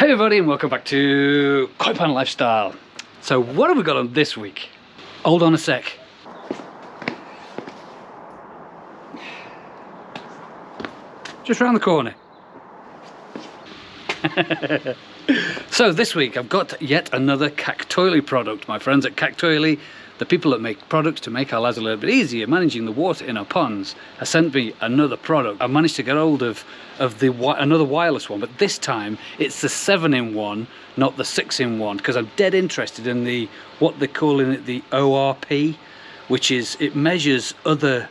Hey everybody, and welcome back to Koi Pan Lifestyle. So what have we got on this week? Hold on a sec. Just round the corner. So this week I've got yet another Kactoily product. My friends at Kactoily, the people that make products to make our lives a little bit easier managing the water in our ponds, have sent me another product. I managed to get hold of another wireless one, but this time it's the 7-in-1, not the 6-in-1, because I'm dead interested in what they're calling it, the ORP, which is, it measures other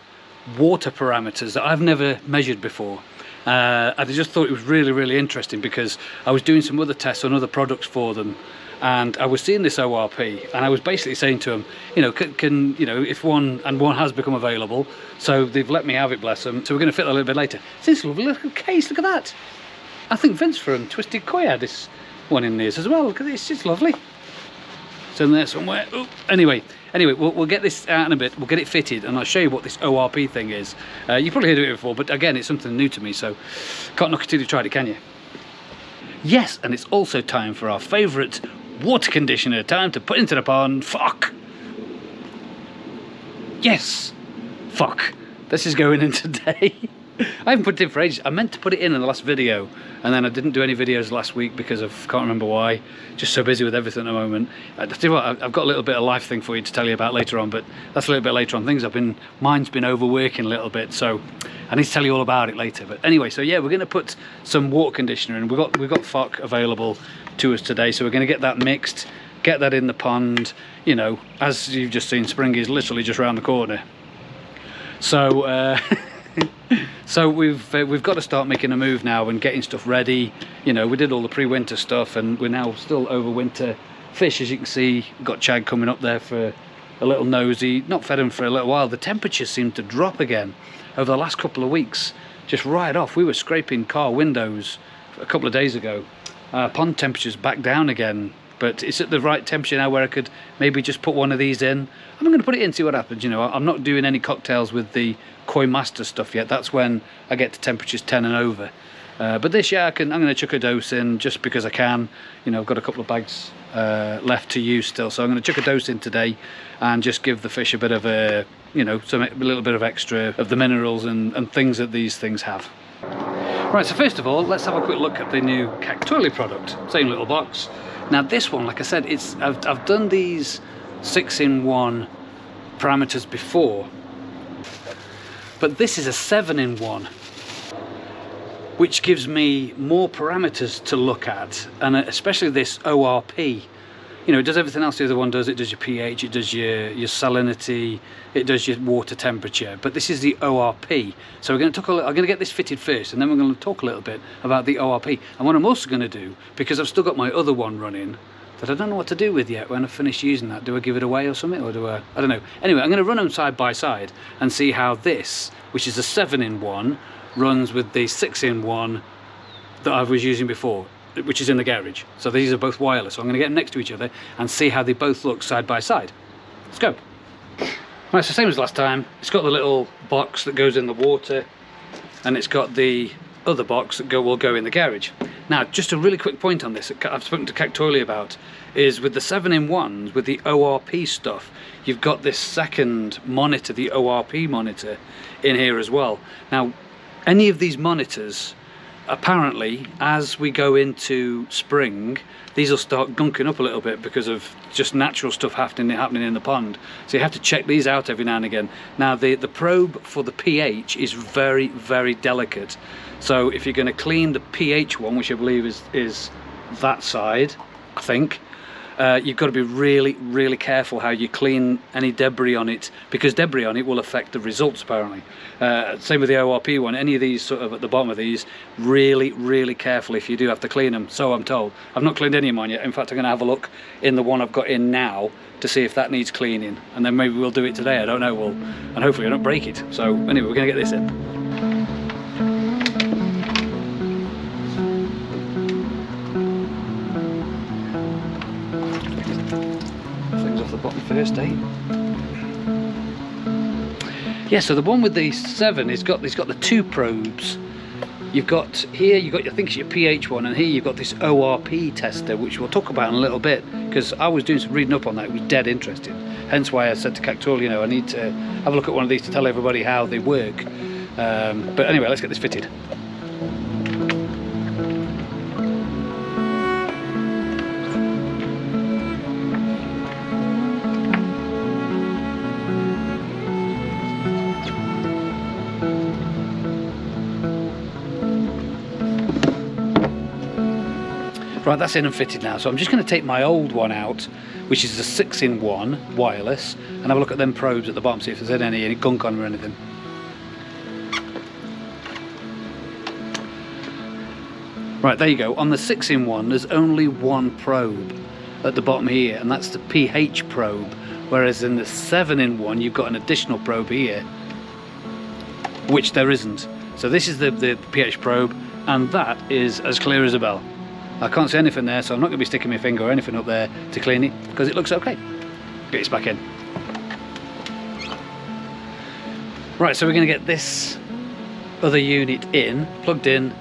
water parameters that I've never measured before. I just thought it was really interesting because I was doing some other tests on other products for them, and I was seeing this ORP, and I was basically saying to them, you know, can you know, if one has become available, so they've let me have it, bless them. So we're going to fit that a little bit later. It's a lovely little case. Look at that. I think Vince from Twisted Koi had this one in theirs as well. Look at this. It's lovely. It's in there somewhere. Ooh. Anyway, we'll get this out in a bit. We'll get it fitted, and I'll show you what this ORP thing is. You've probably heard of it before, but again, it's something new to me, so can't knock it till you've tried it, can you? Yes, and it's also time for our favourite water conditioner. Time to put into the pond. Fuck. Yes. Fuck. This is going in today. I haven't put it in for ages. I meant to put it in the last video, and then I didn't do any videos last week because I can't remember why. Just so busy with everything at the moment. I tell you what, I've got a little bit of life thing for you to tell you about later on, but that's a little bit later on. Mine's been overworking a little bit, so I need to tell you all about it later. But anyway, so yeah, we're going to put some water conditioner in. We've got FOC available to us today, so we're going to get that mixed, get that in the pond. You know, as you've just seen, spring is literally just around the corner. So so we've got to start making a move now and getting stuff ready. You know, we did all the pre-winter stuff, and we're now still over winter fish. As you can see, we've got Chad coming up there for a little nosy. Not fed him for a little while. The temperatures seem to drop again over the last couple of weeks, just right off. We were scraping car windows a couple of days ago. Pond temperatures back down again, but it's at the right temperature now where I could maybe just put one of these in. I'm going to put it in, see what happens. You know, I'm not doing any cocktails with the Koi Master stuff yet. That's when I get to temperatures 10 and over. But this year I'm going to chuck a dose in just because I can. You know, I've got a couple of bags left to use still, so I'm going to chuck a dose in today and just give the fish a bit of a, you know, a little bit of extra of the minerals and things that these things have. Right, so first of all, let's have a quick look at the new Kactoily product. Same little box. Now this one, like I said, I've done these 6-in-1 parameters before, but this is a 7-in-1, which gives me more parameters to look at, and especially this ORP. You know, it does everything else the other one does. It does your pH, it does your salinity, it does your water temperature, but this is the ORP. So I'm going to get this fitted first, and then we're going to talk a little bit about the ORP. And what I'm also going to do, because I've still got my other one running that I don't know what to do with yet when I finish using that. Do I give it away or something, or do I don't know. Anyway, I'm going to run them side by side and see how this, which is a 7-in-1, runs with the 6-in-1 that I was using before, which is in the garage. So these are both wireless, so I'm going to get them next to each other and see how they both look side by side. Let's go. Right, it's the same as last time. It's got the little box that goes in the water, and it's got the other box that will go in the garage. Now, just a really quick point on this that I've spoken to Kactoily about is with the 7-in-1s, with the ORP stuff, you've got this second monitor, the ORP monitor, in here as well. Now, any of these monitors, apparently, as we go into spring, these will start gunking up a little bit because of just natural stuff happening in the pond. So you have to check these out every now and again. Now the probe for the pH is very delicate. So if you're going to clean the pH one, which I believe is that side, I think, you've got to be really careful how you clean any debris on it, because debris on it will affect the results apparently. Same with the ORP one. Any of these sort of at the bottom of these, really careful if you do have to clean them, so I'm told. I've not cleaned any of mine yet. In fact, I'm going to have a look in the one I've got in now to see if that needs cleaning, and then maybe we'll do it today, I don't know. And hopefully I don't break it. So anyway, we're going to get this in. Bottom first, eh? Yeah, so the one with the 7 has got the 2 probes You've got here, I think it's your pH one, and here you've got this ORP tester, which we'll talk about in a little bit, because I was doing some reading up on that. It was dead interesting. Hence why I said to Kactoily, you know, I need to have a look at one of these to tell everybody how they work. But anyway, let's get this fitted. Right, that's in and fitted now, so I'm just going to take my old one out, which is the 6-in-1 wireless, and have a look at them probes at the bottom, see if there's any gunk on them or anything. Right, there you go. On the 6-in-1 there's only one probe at the bottom here, and that's the pH probe, whereas in the 7-in-1 you've got an additional probe here, which there isn't. So this is the pH probe, and that is as clear as a bell. I can't see anything there, so I'm not going to be sticking my finger or anything up there to clean it, because it looks okay. Get this back in. Right, so we're going to get this other unit plugged in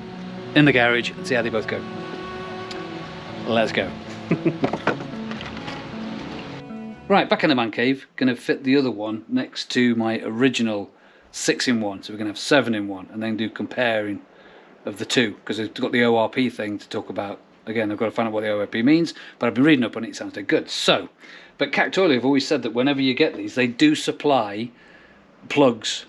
the garage, and see how they both go. Let's go. Right, back in the man cave, going to fit the other one next to my original 6-in-1, so we're going to have 7-in-1, and then do comparing of the two, because I've got the ORP thing to talk about. Again, I've got to find out what the ORP means, but I've been reading up on it, it sounds good. So, but Kactoily have always said that whenever you get these, they do supply plugs.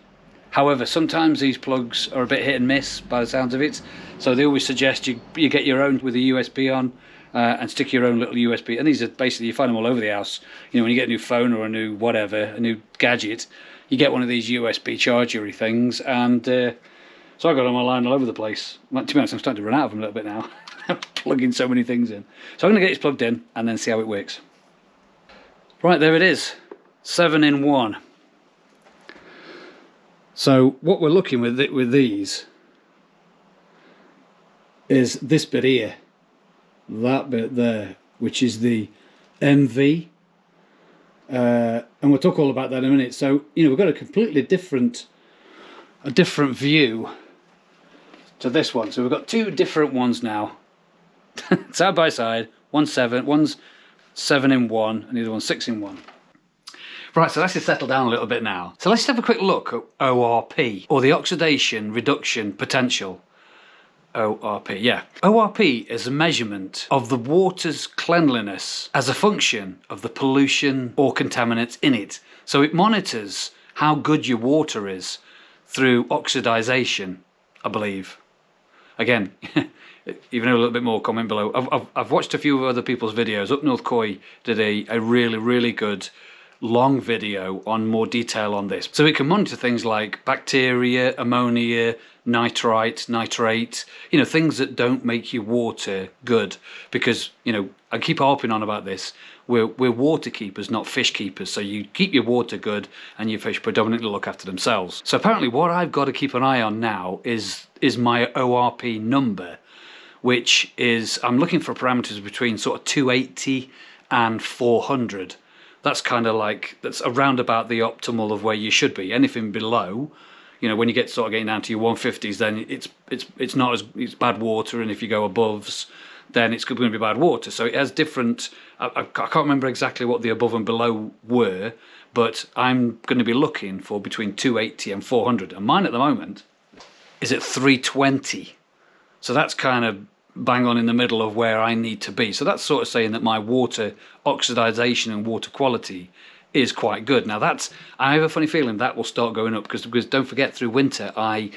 However, sometimes these plugs are a bit hit and miss by the sounds of it, so they always suggest you get your own with a USB on, and stick your own little USB. And these are basically, you find them all over the house. You know, when you get a new phone or a new whatever, a new gadget, you get one of these USB chargery things, and so I got them online all over the place. To be honest, I'm starting to run out of them a little bit now. Plugging so many things in. So I'm going to get this plugged in and then see how it works. Right, there it is. 7-in-1. So what we're looking with these is this bit here, that bit there, which is the MV, and we'll talk all about that in a minute. So, you know, we've got a completely different view to this one. So we've got two different ones now, side by side. One's 7-in-1 and the other one's 6-in-1. Right, so let's just settle down a little bit now. So let's have a quick look at ORP, or the oxidation reduction potential. ORP, yeah. ORP is a measurement of the water's cleanliness as a function of the pollution or contaminants in it. So it monitors how good your water is through oxidization, I believe. Again, even a little bit more, comment below. I've watched a few of other people's videos. Up North Koi did a really good long video on more detail on this. So it can monitor things like bacteria, ammonia, nitrite, nitrate, you know, things that don't make your water good. Because, you know, I keep harping on about this. We're water keepers, not fish keepers. So you keep your water good and your fish predominantly look after themselves. So apparently what I've got to keep an eye on now is my ORP number, which is, I'm looking for parameters between sort of 280 and 400. That's kind of like, that's around about the optimal of where you should be. Anything below, you know, when you start getting down to your 150s, then it's not as, it's bad water, and if you go aboves, then it's going to be bad water. So it has different, I can't remember exactly what the above and below were, but I'm going to be looking for between 280 and 400. And mine at the moment is at 320. So that's kind of bang on in the middle of where I need to be. So that's sort of saying that my water oxidization and water quality is quite good. Now I have a funny feeling that will start going up, because don't forget, through winter I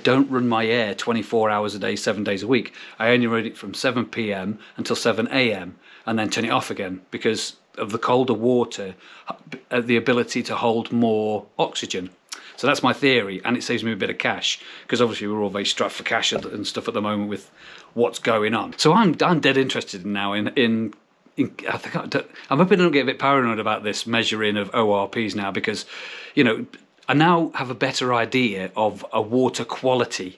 don't run my air 24 hours a day, 7 days a week. I only run it from 7 p.m. until 7 a.m. and then turn it off again, because of the colder water, the ability to hold more oxygen. So that's my theory, and it saves me a bit of cash, because obviously we're all very strapped for cash and stuff at the moment with what's going on. So I'm dead interested now in I'm hoping I don't get a bit paranoid about this measuring of ORPs now, because, you know, I now have a better idea of a water quality.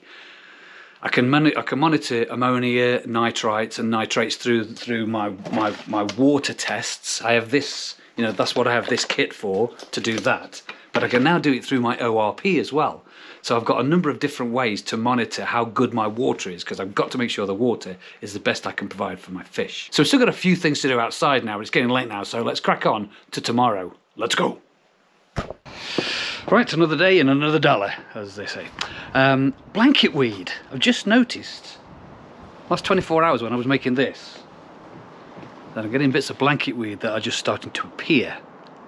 I can monitor ammonia, nitrites and nitrates through my water tests. I have this, you know, that's what I have this kit for, to do that. But I can now do it through my ORP as well. So I've got a number of different ways to monitor how good my water is, because I've got to make sure the water is the best I can provide for my fish. So I've still got a few things to do outside now. It's getting late now, so let's crack on to tomorrow. Let's go. Right, another day and another dollar, as they say. Blanket weed. I've just noticed, last 24 hours when I was making this, that I'm getting bits of blanket weed that are just starting to appear.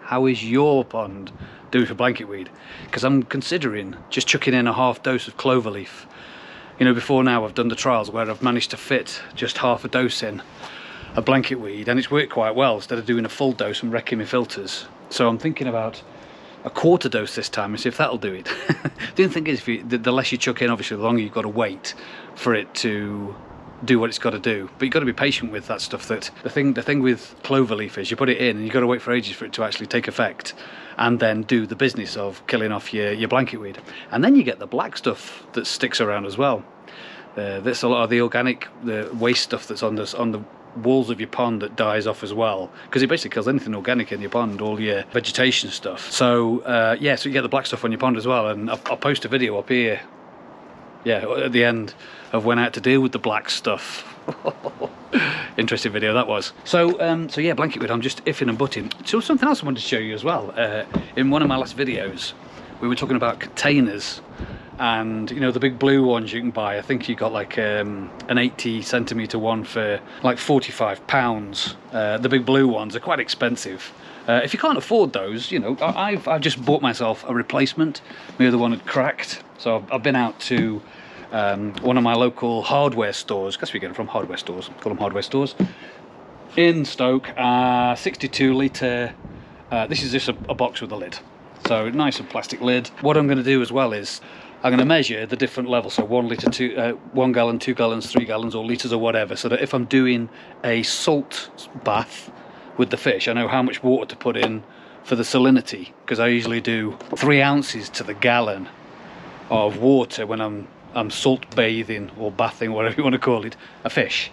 How is your pond doing for blanket weed? Because I'm considering just chucking in a half dose of clover leaf. You know, before now I've done the trials where I've managed to fit just half a dose in of blanket weed, and it's worked quite well instead of doing a full dose and wrecking my filters. So I'm thinking about a quarter dose this time and see if that'll do it. The only thing is, the less you chuck in, obviously the longer you've got to wait for it to do what it's got to do. But you've got to be patient with that stuff. That the thing with cloverleaf is you put it in and you've got to wait for ages for it to actually take effect, and then do the business of killing off your blanket weed. And then you get the black stuff that sticks around as well. There's a lot of the organic, the waste stuff that's on the walls of your pond that dies off as well, because it basically kills anything organic in your pond, all your vegetation stuff. So yeah, so you get the black stuff on your pond as well, and I'll post a video up here, yeah, at the end, of when I had to deal with the black stuff. Interesting video that was. So yeah, blanket weed, I'm just iffing and butting. So something else I wanted to show you as well. In one of my last videos, we were talking about containers, and you know, the big blue ones you can buy. I think you got like an 80 centimetre one for like £45. The big blue ones are quite expensive. If you can't afford those, you know, I've just bought myself a replacement. My other one had cracked, so I've been out to one of my local hardware stores. Guess we get them from hardware stores. Call them hardware stores in Stoke. 62 litre. This is just a box with a lid, so nice and plastic lid. What I'm going to do as well is I'm going to measure the different levels, so 1 litre, 1 gallon, 2 gallons, 3 gallons, or litres or whatever, so that if I'm doing a salt bath with the fish, I know how much water to put in for the salinity, because I usually do 3 ounces to the gallon of water when I'm salt bathing or bathing, whatever you want to call it, a fish.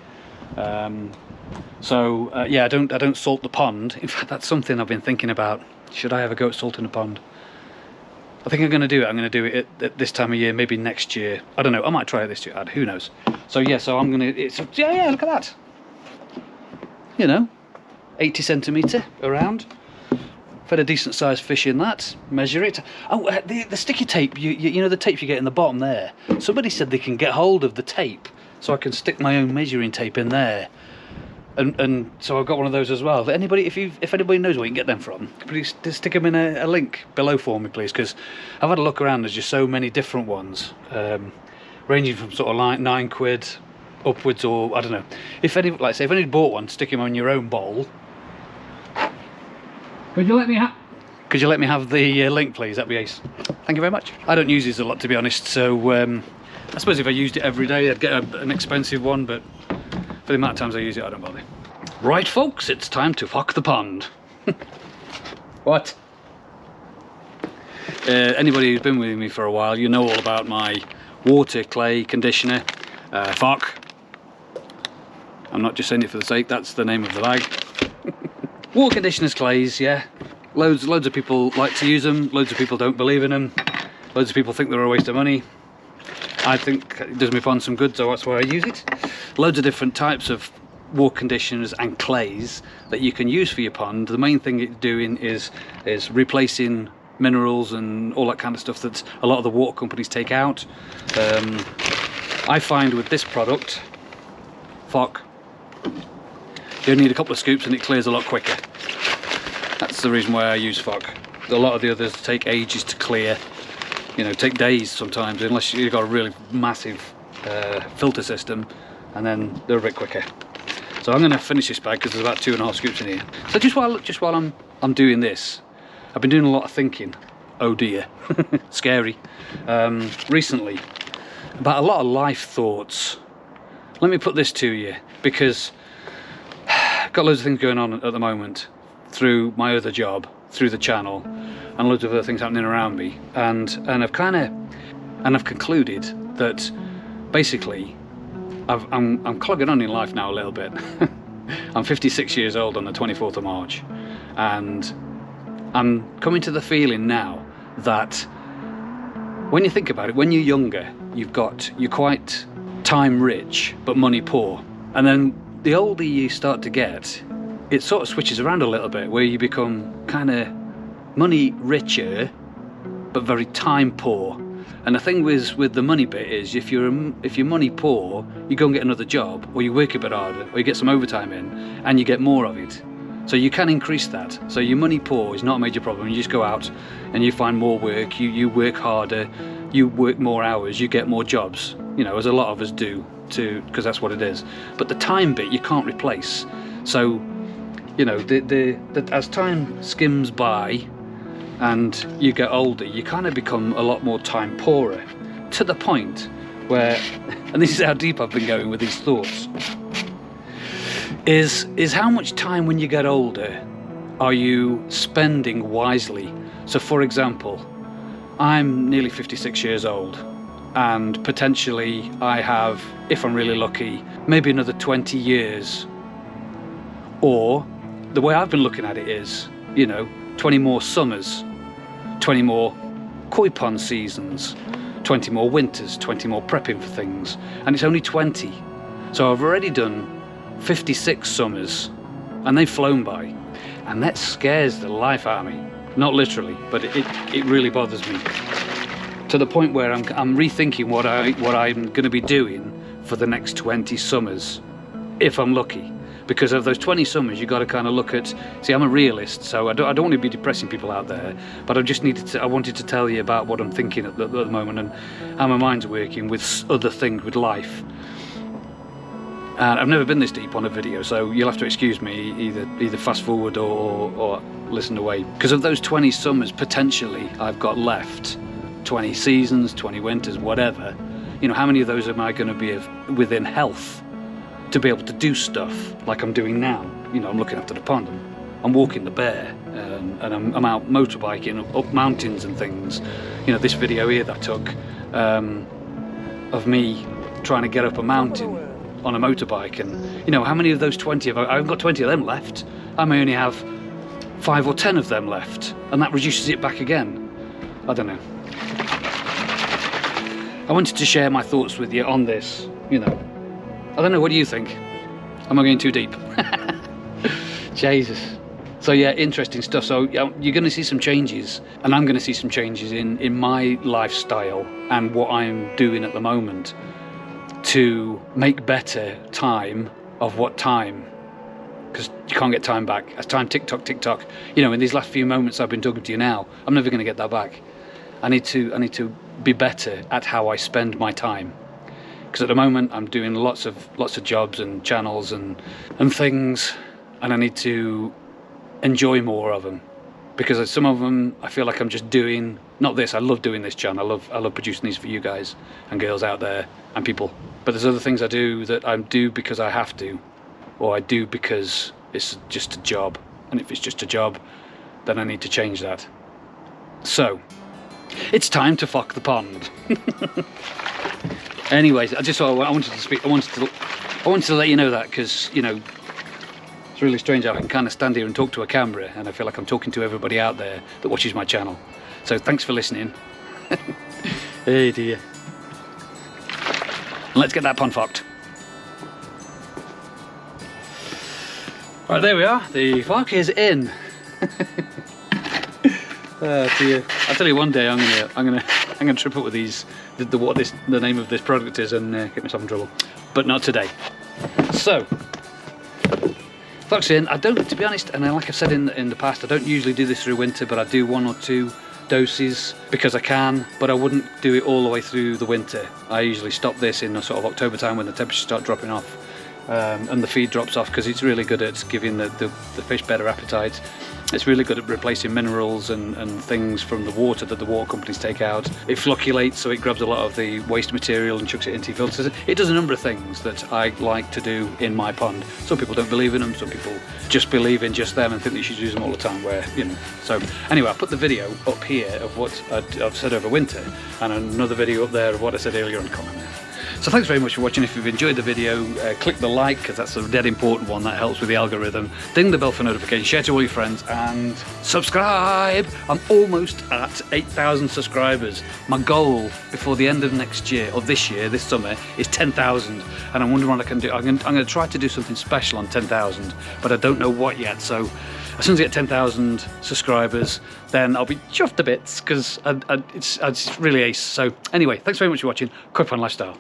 So yeah, I don't salt the pond. In fact, that's something I've been thinking about. Should I ever go at salting the pond? I think I'm going to do it. I'm going to do it at this time of year, maybe next year. I don't know. I might try it this year. Who knows? So yeah, so I'm going to. Yeah. Look at that. You know, 80 centimetre around. Fed a decent sized fish in that. Measure it. Oh, the sticky tape. You know the tape you get in the bottom there. Somebody said they can get hold of the tape, so I can stick my own measuring tape in there. And so I've got one of those as well. If anybody knows where you can get them from, please stick them in a link below for me, please, because I've had a look around. There's just so many different ones, ranging from sort of like £9 upwards, or I don't know. If anybody bought one, stick them on your own bowl. Could you let me have the link, please? That'd be ace. Thank you very much. I don't use these a lot, to be honest. So I suppose if I used it every day, I'd get an expensive one, but for the amount of times I use it, I don't bother. Right, folks, it's time to fuck the pond. What? Anybody who's been with me for a while, you know all about my water clay conditioner. Fuck. I'm not just saying it for the sake, that's the name of the bag. Water conditioners, clays, yeah. Loads of people like to use them, loads of people don't believe in them, loads of people think they're a waste of money. I think it does my pond some good, so that's why I use it. Loads of different types of water conditioners and clays that you can use for your pond. The main thing it's doing is replacing minerals and all that kind of stuff that a lot of the water companies take out. I find with this product, you only need a couple of scoops and it clears a lot quicker. That's the reason why I use FOC. A lot of the others take ages to clear. You know, take days sometimes, unless you've got a really massive filter system, and then they're a bit quicker. So I'm going to finish this bag because there's about 2.5 scoops in here. So just while I'm doing this, I've been doing a lot of thinking. Oh dear, scary. Recently, about a lot of life thoughts. Let me put this to you, because I've got loads of things going on at the moment through my other job, through the channel, and loads of other things happening around me, and I've concluded that basically I'm clogging on in life now a little bit. I'm 56 years old on the 24th of March, and I'm coming to the feeling now that When you think about it, when you're younger, you're quite time rich, but money poor. And then the older you start to get, it sort of switches around a little bit, where you become kind of money richer, but very time poor. And the thing with the money bit is, if you're money poor, you go and get another job, or you work a bit harder, or you get some overtime in, and you get more of it. So you can increase that. So your money poor is not a major problem. You just go out and you find more work, you work harder, you work more hours, you get more jobs, you know, as a lot of us do, because that's what it is. But the time bit you can't replace. So, you know, as time skims by and you get older, you kind of become a lot more time poorer, to the point where, and this is how deep I've been going with these thoughts, is how much time when you get older are you spending wisely? So for example, I'm nearly 56 years old, and potentially I have, if I'm really lucky, maybe another 20 years. Or the way I've been looking at it is, you know, 20 more summers, 20 more koi pond seasons, 20 more winters, 20 more prepping for things, and it's only 20. So I've already done 56 summers, and they've flown by, and that scares the life out of me. Not literally, but it really bothers me, to the point where I'm rethinking what I'm going to be doing for the next 20 summers, if I'm lucky. Because of those 20 summers, you've got to kind of look at, see, I'm a realist, so I don't want to be depressing people out there, but I wanted to tell you about what I'm thinking at the moment, and how my mind's working with other things, with life. And I've never been this deep on a video, so you'll have to excuse me, either fast forward or listen away. Because of those 20 summers, potentially, I've got left 20 seasons, 20 winters, whatever. You know, how many of those am I going to be within health to be able to do stuff like I'm doing now? You know, I'm looking after the pond, I'm walking the bear, and I'm out motorbiking up mountains and things. You know, this video here that I took of me trying to get up a mountain on a motorbike, and you know, how many of those 20 I haven't got 20 of them left. I may only have 5 or 10 of them left, and that reduces it back again. I don't know. I wanted to share my thoughts with you on this, you know. I don't know, what do you think? Am I going too deep? Jesus. So yeah, interesting stuff. So you're going to see some changes, and I'm going to see some changes in my lifestyle and what I'm doing at the moment to make better time of what time, because you can't get time back. As time tick-tock, you know, in these last few moments I've been talking to you now, I'm never going to get that back. I need to be better at how I spend my time, because at the moment I'm doing lots of jobs and channels and things, and I need to enjoy more of them, because some of them I feel like I'm just doing, not this, I love doing this channel, I love producing these for you guys and girls out there and people, but there's other things I do that I do because I have to, or I do because it's just a job, and if it's just a job, then I need to change that. So it's time to fuck the pond. Anyways, I just thought I wanted to speak. I wanted to let you know that, because you know, it's really strange how I can kind of stand here and talk to a camera, and I feel like I'm talking to everybody out there that watches my channel. So thanks for listening. Hey dear. And let's get that pond fucked. Right, there we are. The fuck is in. Oh dear. I'll tell you, one day I'm gonna trip up with these, the name of this product is, and get myself in trouble. But not today. So, fuck's in. I don't, to be honest, and like I've said in the past, I don't usually do this through winter, but I do 1 or 2 doses because I can, but I wouldn't do it all the way through the winter. I usually stop this in a sort of October time when the temperatures start dropping off, and the feed drops off, because it's really good at giving the fish better appetite. It's really good at replacing minerals and things from the water that the water companies take out. It flocculates, so it grabs a lot of the waste material and chucks it into your filters. It does a number of things that I like to do in my pond. Some people don't believe in them, some people just believe in just them and think that you should use them all the time, where, you know. So anyway, I put the video up here of what I've said over winter, and another video up there of what I said earlier on comment. So thanks very much for watching. If you've enjoyed the video, click the like, because that's a dead important one. That helps with the algorithm. Ding the bell for notifications, share to all your friends, and subscribe. I'm almost at 8,000 subscribers. My goal before the end of next year, or this year, this summer, is 10,000. And I'm wondering what I can do. I'm going to try to do something special on 10,000, but I don't know what yet. So as soon as I get 10,000 subscribers, then I'll be chuffed to bits, because it's really ace. So anyway, thanks very much for watching. Quick Fun Lifestyle.